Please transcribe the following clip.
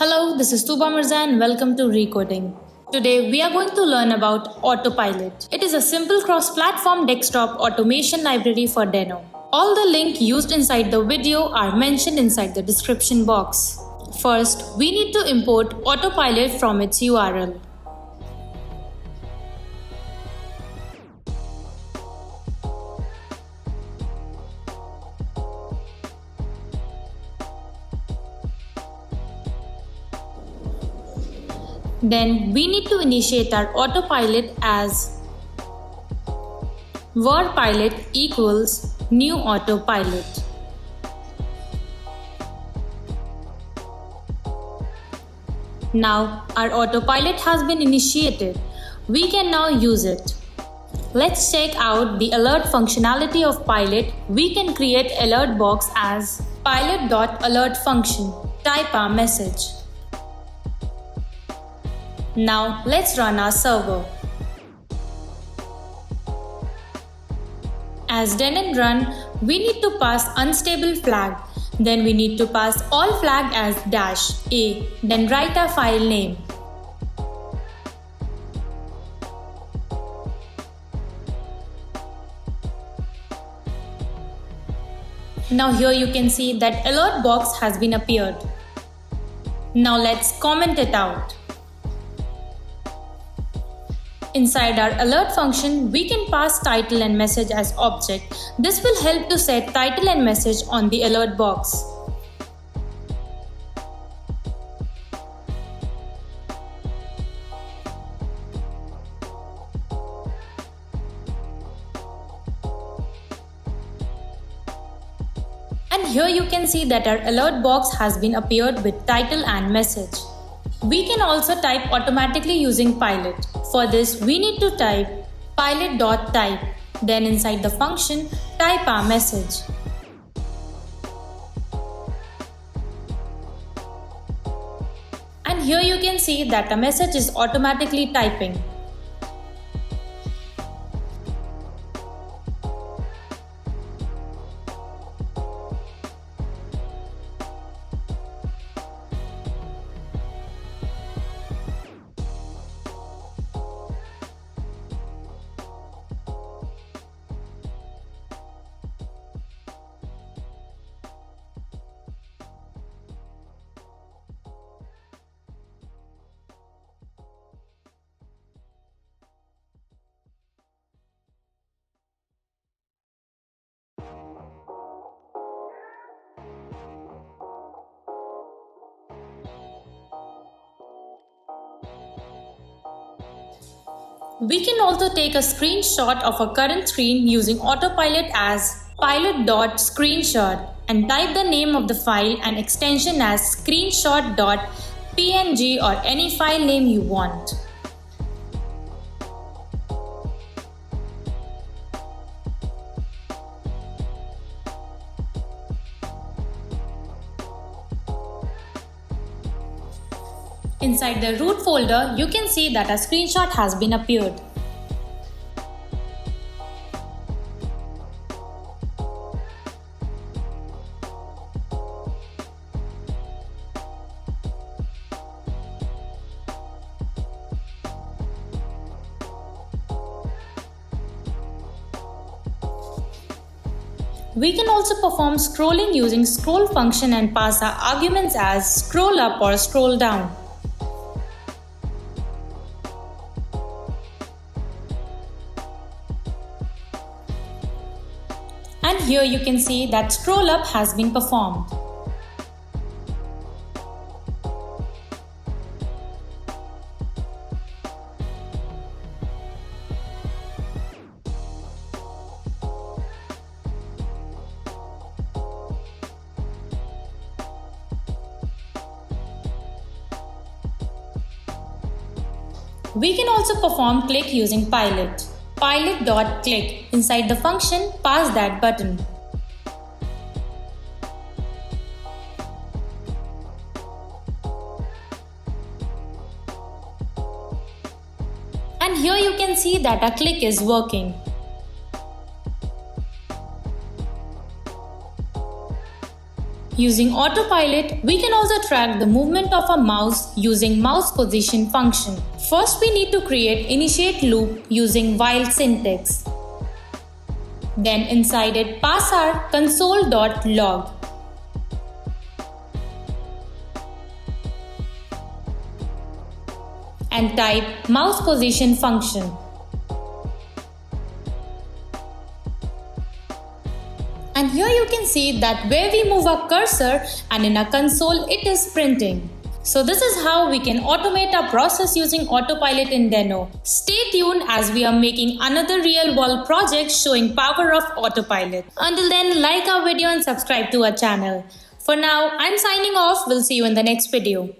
Hello, this is Tuba Mirza and welcome to Recoding. Today we are going to learn about Autopilot. It is a simple cross-platform desktop automation library for Deno. All the links used inside the video are mentioned inside the description box. First, we need to import Autopilot from its URL. Then we need to initiate our autopilot as var pilot equals new autopilot. Now our autopilot has been initiated. We can now use it. Let's check out the alert functionality of Pilot. We can create alert box as pilot.alert function. Type our message. Now let's run our server. As Denon run, we need to pass unstable flag. Then we need to pass all flag as -a. Then write our file name. Now here you can see that alert box has been appeared. Now let's comment it out. Inside our alert function, we can pass title and message as object. This will help to set title and message on the alert box. And here you can see that our alert box has been appeared with title and message. We can also type automatically using Pilot. For this, we need to type pilot.type. Then inside the function, type our message. And here you can see that the message is automatically typing. We can also take a screenshot of a current screen using Autopilot as pilot.screenshot and type the name of the file and extension as screenshot.png or any file name you want. Inside the root folder, you can see that a screenshot has been appeared. We can also perform scrolling using scroll function and pass our arguments as scroll up or scroll down. And here you can see that scroll up has been performed. We can also perform click using Pilot. Pilot.click. Inside the function, pass that button. And here you can see that our click is working. Using autopilot, we can also track the movement of a mouse using mouse position function. First, we need to create initiate loop using while syntax. Then inside it, pass our console.log. And type mouse position function. And here you can see that where we move our cursor and in our console it is printing. So this is how we can automate our process using autopilot in Deno. Stay tuned as we are making another real world project showing power of autopilot. Until then, like our video and subscribe to our channel. For now, I'm signing off. We'll see you in the next video.